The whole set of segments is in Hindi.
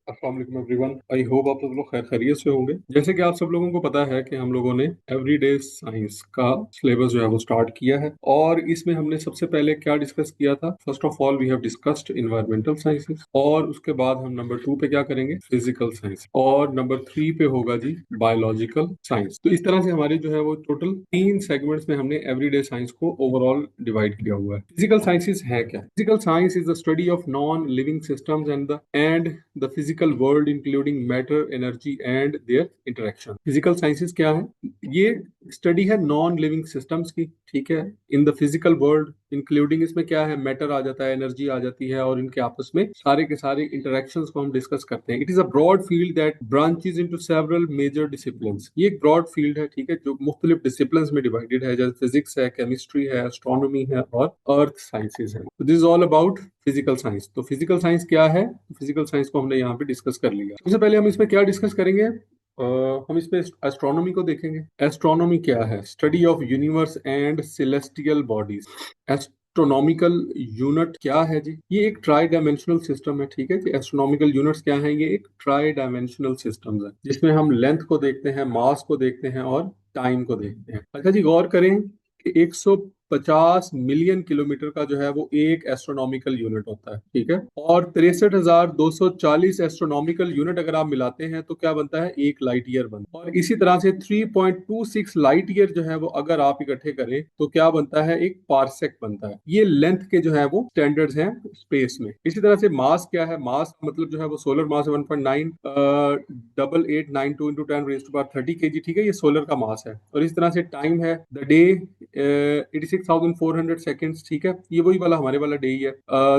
अस्सलाम वालेकुम एवरीवन। आई होप आप सब लोग खैर खैरियत से होंगे। जैसे कि आप सब लोगों को पता है कि हम लोगों ने एवरीडे साइंस का सिलेबस जो है वो स्टार्ट किया है और इसमें हमने सबसे पहले क्या डिस्कस किया था। First of all we have discussed environmental sciences और उसके बाद हम नंबर 2 पे क्या करेंगे, फिजिकल साइंस, और नंबर 3 पे होगा जी बायोलॉजिकल साइंस। तो इस तरह से हमारे जो है वो टोटल 3 सेगमेंट्स में हमने एवरीडे साइंस को ओवरऑल डिवाइड किया हुआ है। फिजिकल साइंसेस है क्या? Physical science is the study of non living systems and the physical world including matter, energy and there interaction. Physical sciences क्या है? ये स्टडी है नॉन लिविंग सिस्टम्स की, ठीक है, in the physical world including, इसमें क्या है, मैटर आ जाता है, एनर्जी आ जाती है, और इनके आपस में सारे के सारे इंटरेक्शंस को हम डिस्कस करते हैं। It is a broad field that branches into several major disciplines. ये एक ब्रॉड फील्ड है, ठीक है, जो मुख्तलिफ डिसिप्लिन्स में डिवाइडेड है, जैसे फिजिक्स है, केमिस्ट्री है, एस्ट्रोनॉमी है और अर्थ साइंसेज है। This is all about physical science. तो फिजिकल साइंस क्या है? फिजिकल साइंस को हमने यहाँ पे डिस्कस कर लिया। सबसे पहले हम इसमें क्या डिस्कस करेंगे, हम इसमें एस्ट्रोनॉमी को देखेंगे। एस्ट्रोनॉमी क्या है? Study of universe and celestial bodies. Astronomical unit क्या है जी? ये एक ट्राई डायमेंशनल सिस्टम है, ठीक है जी। एस्ट्रोनॉमिकल यूनिट्स क्या है? ये एक ट्राई डायमेंशनल सिस्टम है जिसमें हम लेंथ को देखते हैं, मास को देखते हैं और टाइम को देखते हैं। अच्छा जी, गौर करें कि 150 मिलियन किलोमीटर का जो है वो एक एस्ट्रोनॉमिकल यूनिट होता है, ठीक है, और 63,240 एस्ट्रोनॉमिकल यूनिट अगर आप मिलाते हैं तो क्या बनता है? एक लाइट ईयर बनता है। और इसी तरह से 3.26 लाइट ईयर जो है वो अगर आप इकट्ठे करें तो क्या बनता है? एक पारसेक बनता है। ये लेंथ के जो है वो स्टैंडर्ड्स हैं स्पेस में। इसी तरह से मास क्या है? मास मतलब जो है वो सोलर मास है 1.98892 into 10 raised to power 30 kg, ठीक है, ये सोलर का मास है। और इस तरह से टाइम है द डे 86,400 सेकेंड्स, ठीक है, ये वही वाला हमारे वाला डे ही है।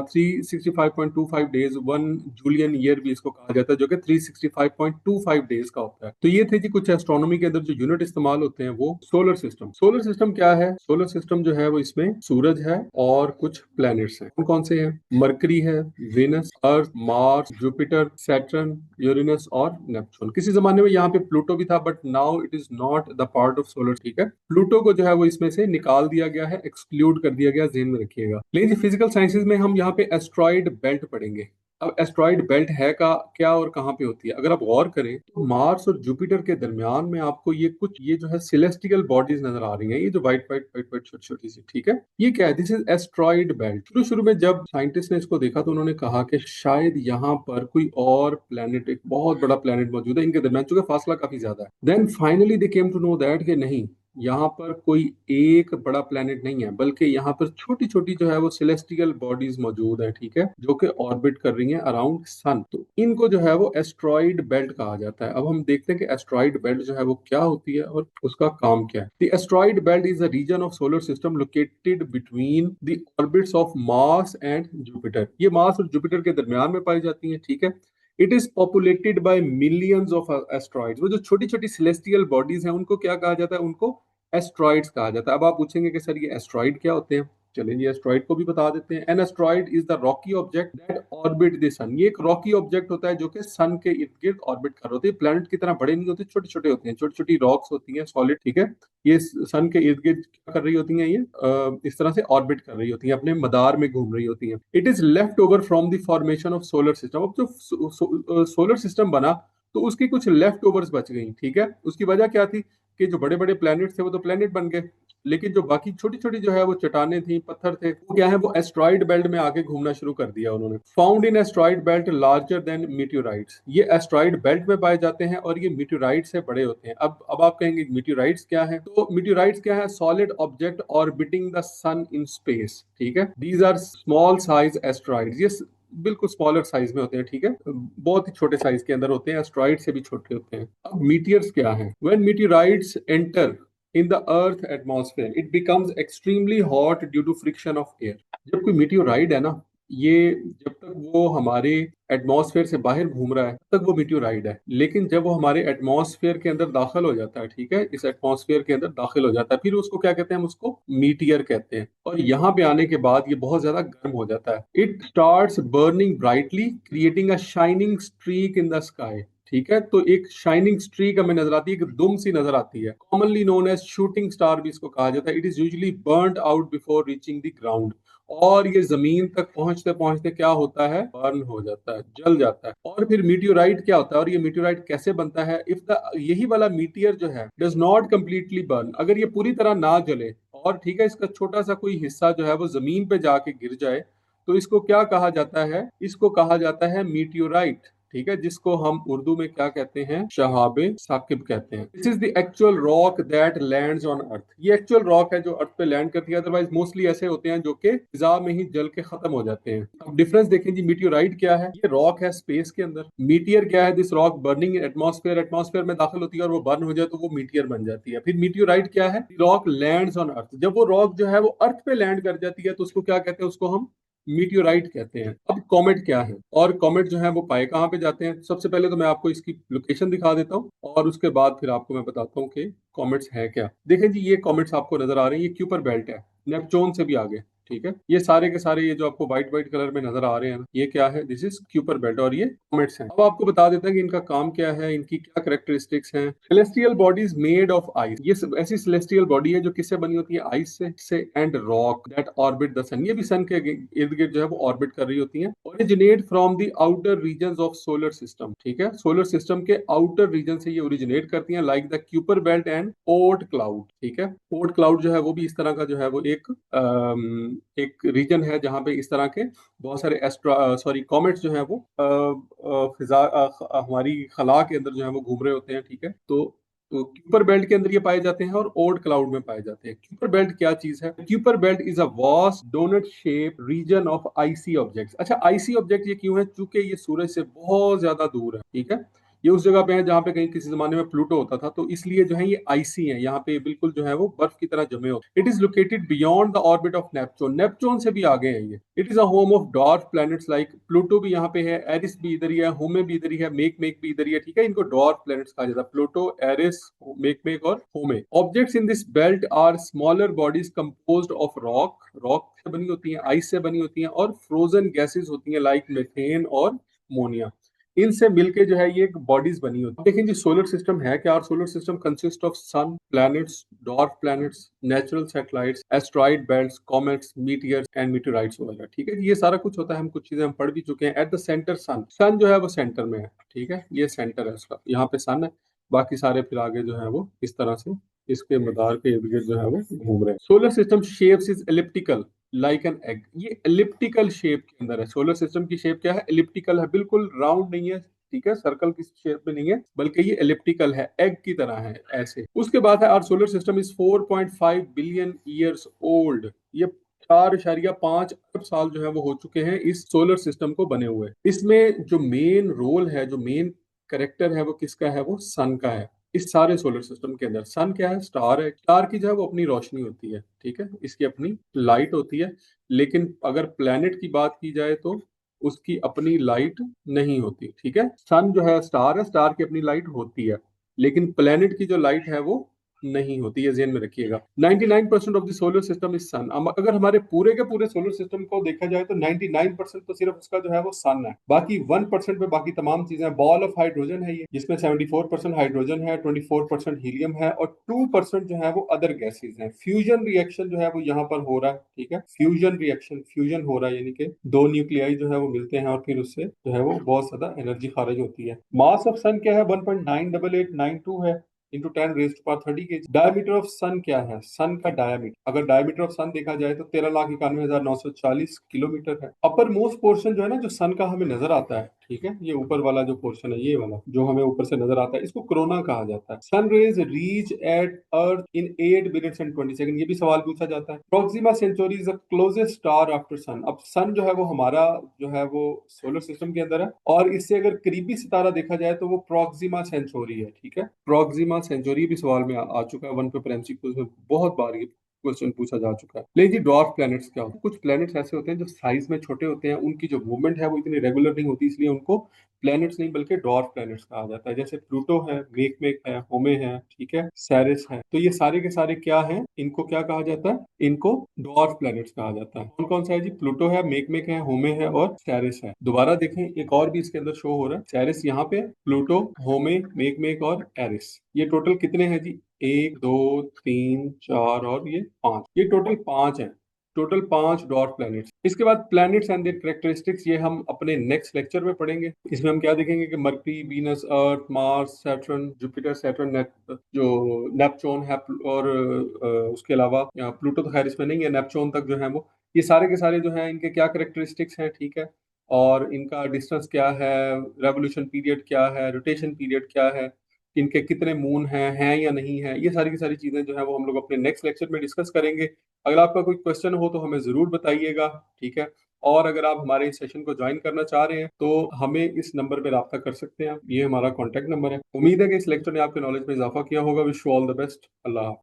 365.25 डेज, 1 जूलियन ईयर भी इसको कहा जाता है, जो कि 365.25 डेज का होता है। तो ये थे जी कुछ एस्ट्रोनॉमी के अंदर जो यूनिट इस्तेमाल होते हैं वो। Solar system. सोलर सिस्टम क्या है? सोलर सिस्टम जो है वो इसमें सूरज है और कुछ प्लैनेट्स हैं। कौन कौन से हैं? मरकरी है, वेनस, अर्थ, मार्स, जुपिटर, सैटर्न, यूरेनस और नेपच्यून। किसी जमाने में यहाँ पे प्लूटो भी था, but now it is not the part of solar, ठीक है। प्लूटो को जो है वो इसमें से निकाल दिया गया है, एक्सक्लूड कर दिया गया, ध्यान में रखिएगा। लेकिन फिजिकल साइंसेज में हम यहाँ पे एस्ट्रॉइड बेल्ट पढ़ेंगे। अब एस्ट्रॉइड बेल्ट है का क्या और कहाँ पे होती है? अगर आप गौर करें तो मार्स और जुपिटर के दरमियान में आपको ये जो है सिलेस्टियल बॉडीज नजर आ रही हैं, ये जो व्हाइट व्हाइट व्हाइट व्हाइट छोटी छोटी सी, ठीक है, ये क्या है? This is asteroid belt. शुरू शुरू में जब साइंटिस्ट ने इसको देखा तो उन्होंने कहा कि शायद यहाँ पर कोई और प्लेनेट, एक बहुत बड़ा प्लेनेट मौजूद है इनके दरमियान, चूंकि फासला काफी ज्यादा है। Then finally they came to know that कि नहीं, यहाँ पर कोई एक बड़ा प्लेनेट नहीं है, बल्कि यहाँ पर छोटी छोटी जो है वो सेलेस्टियल बॉडीज मौजूद है, ठीक है, जो कि ऑर्बिट कर रही हैं अराउंड सन। तो इनको जो है वो एस्ट्रॉइड बेल्ट कहा जाता है। अब हम देखते हैं कि एस्ट्रॉइड बेल्ट जो है वो क्या होती है और उसका काम क्या है। The asteroid belt is a region of solar system located between the orbits of Mars and Jupiter. ये मार्स और जुपिटर के दरमियान में पाई जाती है, ठीक है। It is populated by millions of asteroids. वो जो छोटी छोटी सेलेस्टियल बॉडीज हैं उनको क्या कहा जाता है? उनको एस्ट्रॉइड्स कहा जाता है। अब आप पूछेंगे कि सर ये एस्ट्रॉइड क्या होते हैं? चलें जी, एस्ट्रॉइड को भी बता देते हैं। An asteroid is the rocky object that orbit the sun. ये एक रॉकी ऑब्जेक्ट होता है जो कि सन के इर्द गिर्द ऑर्बिट कर रहे होते हैं। प्लैनेट की तरह बड़े नहीं होते, छोटे छोटे होते हैं, छोटी छोटी रॉक्स होती हैं सॉलिड, ठीक है। ये सन के इर्द गिर्द क्या कर रही होती हैं? ये इस तरह से ऑर्बिट कर रही होती हैं, अपने मदार में घूम रही होती हैं। It is left over from the formation of solar system. अब जो सोलर सिस्टम बना तो उसकी कुछ लेफ्ट ओवर्स बच गई, ठीक है। उसकी वजह क्या थी कि जो बड़े बड़े प्लैनेट थे वो तो प्लैनेट बन गए, लेकिन जो बाकी छोटी छोटी जो है वो चट्टाने थी, पत्थर थे, वो क्या है, वो एस्ट्रॉइड बेल्ट में आके घूमना शुरू कर दिया उन्होंने। Found in asteroid belt larger than meteorites. ये एस्ट्रॉइड बेल्ट में पाए जाते हैं और ये मीटियोराइट से बड़े होते हैं। अब आप कहेंगे मीटियोराइट्स क्या है? तो मीटियोराइट्स क्या है? Solid object orbiting the sun in space, ठीक है। These are small size asteroids. ये बिल्कुल स्मॉलर साइज में होते हैं, ठीक है, बहुत ही छोटे साइज के अंदर होते हैं, एस्ट्रॉइड से भी छोटे होते हैं। अब मीटियर्स क्या है? When meteorites enter in the earth atmosphere it becomes extremely hot due to friction of air. जब कोई मीटियोराइट है ना, ये जब तक वो हमारे एटमॉस्फेयर से बाहर घूम रहा है तब तक वो मीटियोराइट है, लेकिन जब वो हमारे एटमॉस्फेयर के अंदर दाखिल हो जाता है, ठीक है, इस एटमॉस्फेयर के अंदर दाखिल हो जाता है, फिर उसको क्या कहते हैं? हम उसको मीटियर कहते हैं। और यहाँ पे आने के बाद ये बहुत ज्यादा गर्म हो जाता है। It starts burning brightly creating a shining streak in the sky, ठीक है। तो एक शाइनिंग स्ट्रीक हमें नजर आती है, एक दुम सी नजर आती है। Commonly known as shooting star भी इसको कहा जाता है। It is usually burned out before reaching the ground. और ये जमीन तक पहुंचते पहुंचते क्या होता है, बर्न हो जाता है, जल जाता है। और फिर मीटियोराइट क्या होता है, और ये मीटियोराइट कैसे बनता है, इफ द यही वाला मीटियर जो है डज नॉट कंप्लीटली बर्न, अगर ये पूरी तरह ना जले और ठीक है इसका छोटा सा कोई हिस्सा जो है वो जमीन पे जाके गिर जाए, तो इसको क्या कहा जाता है, इसको कहा जाता है मीटियोराइट। ठीक है, जिसको हम उर्दू में क्या कहते हैं, शहाबे साकिब कहते हैं। This is the actual rock that lands on earth, ये एक्चुअल रॉक है जो अर्थ पे लैंड करती है, अदरवाइज मोस्टली ऐसे होते हैं जो कि फिजा में ही जल के खत्म हो जाते हैं। अब डिफरेंस देखें जी, मीटियोराइट क्या है, ये रॉक है स्पेस के अंदर, मीटियर क्या है, this rock burning in atmosphere, atmosphere में दाखिल होती है और वो बर्न हो जाए तो वो मीटियर बन जाती है। फिर मीटियोराइट क्या है, रॉक लैंड्स ऑन अर्थ, जब वो रॉक जो है वो अर्थ पे लैंड कर जाती है तो उसको क्या कहते हैं, उसको हम मीटियोराइट कहते हैं। अब कॉमेट क्या है, और कॉमेट जो है वो पाए कहाँ पे जाते हैं, सबसे पहले तो मैं आपको इसकी लोकेशन दिखा देता हूँ और उसके बाद फिर आपको मैं बताता हूँ कि कॉमेट्स है क्या। देखें जी, ये कॉमेट्स आपको नजर आ रहे हैं, ये क्यूपर बेल्ट है, नेपच्यून से भी आगे। ठीक है, ये सारे के सारे ये जो आपको व्हाइट व्हाइट कलर में नजर आ रहे हैं ना, ये क्या है, दिस इज क्यूपर बेल्ट और ये कॉमेट्स हैं। अब आपको बता देते हैं कि इनका काम क्या है, इनकी क्या कैरेक्टरिस्टिक्स हैं। Celestial bodies made of ice, ये ऐसी सेलेस्टियल बॉडी है जो किससे बनी होती है, आइस से and rock that orbit the sun, ये भी सन के इर्द गिर्द जो है वो ऑर्बिट कर रही होती है। Originate from the outer region of solar system, ठीक है, सोलर सिस्टम के आउटर रीजन से ये ओरिजिनेट करती हैं, like the Kuiper belt and Oort cloud. ठीक है, ओर्ट क्लाउड जो है वो भी इस तरह का जो है वो एक रीजन है जहां पे इस तरह के बहुत सारे कॉमेट्स जो है वो फिजा हमारी खला के अंदर जो है वो घूम रहे होते हैं। ठीक है, तो क्यूपर बेल्ट के अंदर ये पाए जाते हैं और ओर्ट क्लाउड में पाए जाते हैं। क्यूपर बेल्ट क्या चीज है, Kuiper belt is a vast donut shape region of icy objects. अच्छा, आईसी ऑब्जेक्ट ये क्यों है, चूंकि ये सूरज से बहुत ज्यादा दूर है। ठीक है, ये उस जगह पे है जहाँ पे कहीं किसी जमाने में प्लूटो होता था, तो इसलिए जो है ये आईसी है, यहाँ पे बिल्कुल जो है वो बर्फ की तरह जमे होते हैं। It is located beyond the orbit of Neptune, Neptune से भी आगे है ये। It is a home of dwarf planets like Pluto भी यहाँ पे है, एरिस भी इधर ही है, होमे भी इधर ही है, मेक मेक भी इधर ही है। ठीक है, इनको डॉर्फ प्लैनेट्स कहा जाता है, प्लूटो, एरिस, मेक मेक और Haumea. Objects in this belt are smaller bodies composed of rock, rock से बनी होती हैं, आइस से बनी होती हैं, और फ्रोजन गैसेज होती हैं लाइक मीथेन और मोनिया। इनसे मिलके जो है ये बॉडीज बनी होती है। देखिए जी, सोलर सिस्टम है क्या, और solar system consist of sun, planets, dwarf planets, natural satellites, asteroid belts, comets, meteors and meteorites वगैरह। ठीक है, ये सारा कुछ होता है, हम कुछ चीजें हम पढ़ भी चुके हैं। एट द सेंटर सन, सन जो है वो सेंटर में है। ठीक है, ये सेंटर है उसका, यहाँ पे सन है, बाकी सारे फिर आगे जो है वो इस तरह से इसके मदार के इर्द गिर्द जो है वो घूम रहे हैं। Solar system shapes is elliptical like an egg, ये एलिप्टिकल शेप के अंदर है। सोलर सिस्टम की शेप क्या है, एलिप्टिकल है, बिल्कुल राउंड नहीं है। ठीक है, सर्कल की शेप में नहीं है, बल्कि ये एलिप्टिकल है, एग की तरह है ऐसे। उसके बाद है our solar system is 4.5 billion years old, ये 4.5 अरब साल जो है वो हो चुके हैं इस सोलर सिस्टम को बने हुए। इसमें जो मेन रोल है, जो मेन करेक्टर है वो किसका है, वो सन का है। इस सारे सोलर सिस्टम के अंदर सन क्या है, स्टार है, स्टार की जो है वो अपनी रोशनी होती है। ठीक है, इसकी अपनी लाइट होती है, लेकिन अगर प्लेनेट की बात की जाए तो उसकी अपनी लाइट नहीं होती। ठीक है, सन जो है, स्टार की अपनी लाइट होती है, लेकिन प्लेनेट की जो लाइट है वो नहीं होती है, ध्यान में रखिएगा। 99% of the solar system is sun. अगर हमारे पूरे के पूरे सोलर सिस्टम को देखा जाए तो 99% तो सिर्फ उसका जो है वो सन है, बाकी 1% पे बाकी तमाम चीजें। बॉल ऑफ हाइड्रोजन है ये, जिसमें 74% हाइड्रोजन है, 24% हीलियम है, और 2% जो है वो अदर गैसेज हैं। फ्यूजन रिएक्शन जो है वो यहाँ पर हो रहा है। ठीक है, फ्यूजन रिएक्शन, फ्यूजन हो रहा है, यानी कि दो न्यूक्लियाई जो है वो मिलते हैं और फिर उससे जो है वो बहुत ज्यादा एनर्जी खारिज होती है। मास ऑफ सन क्या है, 1.98892 है, इंटू 10 रेज टू पावर 30 के। डायमीटर ऑफ सन क्या है, सन का डायमीटर, अगर डायमीटर ऑफ सन देखा जाए तो 13,91,940 किलोमीटर है। अपर मोस्ट पोर्शन जो है ना, जो सन का हमें नजर आता है, ठीक है, ये ऊपर वाला जो पोर्शन है, ये वाला जो हमें ऊपर से नजर आता है, इसको कोरोना कहा जाता है। Sun rays reach at earth in 8 minutes and 20 second, ये भी सवाल पूछा जाता है। Proxima Centauri is the closest star after sun. अब सन जो है वो हमारा जो है वो सोलर सिस्टम के अंदर है, और इससे अगर करीबी सितारा देखा जाए तो वो प्रोक्सिमा सेंचुरी है। ठीक है, प्रोक्सिमा सेंचुरी भी सवाल में आ चुका है, वन पेपर एमसीक्यूज में बहुत बार ये क्वेश्चन पूछा जा चुका है। लेकिन जी, डॉर्फ प्लैनेट्स क्या होते हैं, कुछ प्लैनेट्स ऐसे होते हैं जो साइज में छोटे होते हैं, उनकी जो मूवमेंट है वो इतनी रेगुलर नहीं होती, इसलिए उनको प्लैनेट्स नहीं बल्कि डॉर्फ प्लैनेट्स कहा जाता है। जैसे प्लूटो है, मेक मेक है, होमे है, ठीक है, सेरिस है, तो ये सारे के सारे क्या हैं, इनको क्या कहा जाता है, इनको डॉर्फ प्लैनेट्स कहा जाता है। कौन कौन सा है जी, प्लूटो है, मेक मेक है, होमे है और सेरिस है। दोबारा देखें, एक और भी इसके अंदर शो हो रहा है, सेरिस यहाँ पे, प्लूटो, होमे, मेक मेक और एरिस। ये टोटल कितने हैं जी, 1 2 3 4 और ये 5, ये टोटल 5 है। Total 5 dot planets. इसके बाद प्लैनेट्स एंड देयर कैरेक्टरिस्टिक्स ये हम अपने नेक्स्ट लेक्चर में पढ़ेंगे। इसमें हम क्या देखेंगे कि मरकरी, वीनस, अर्थ, मार्स, सैटर्न, जुपिटर, सैटर्न, जो नेपच्यून है, और उसके अलावा प्लूटो तो खैर इसमें नहीं है, नेपच्यून तक जो है वो, ये सारे के सारे जो हैं इनके क्या कैरेक्टरिस्टिक्स हैं, ठीक है, और इनका डिस्टेंस क्या है, रेवोल्यूशन पीरियड क्या है, रोटेशन पीरियड क्या है, इनके कितने मून हैं या नहीं है, ये सारी की सारी चीजें जो है वो हम लोग अपने नेक्स्ट लेक्चर में डिस्कस करेंगे। अगर आपका कोई क्वेश्चन हो तो हमें ज़रूर बताइएगा, ठीक है? और अगर आप हमारे इस सेशन को ज्वाइन करना चाह रहे हैं, तो हमें इस नंबर पे राब्ता कर सकते हैं आप। ये हमारा कॉन्टैक्ट नंबर है। उम्मीद है कि इस लेक्चर ने आपके नॉलेज में इज़ाफ़ा किया होगा। Wish you all the best. अल्लाह हाफ़िज़।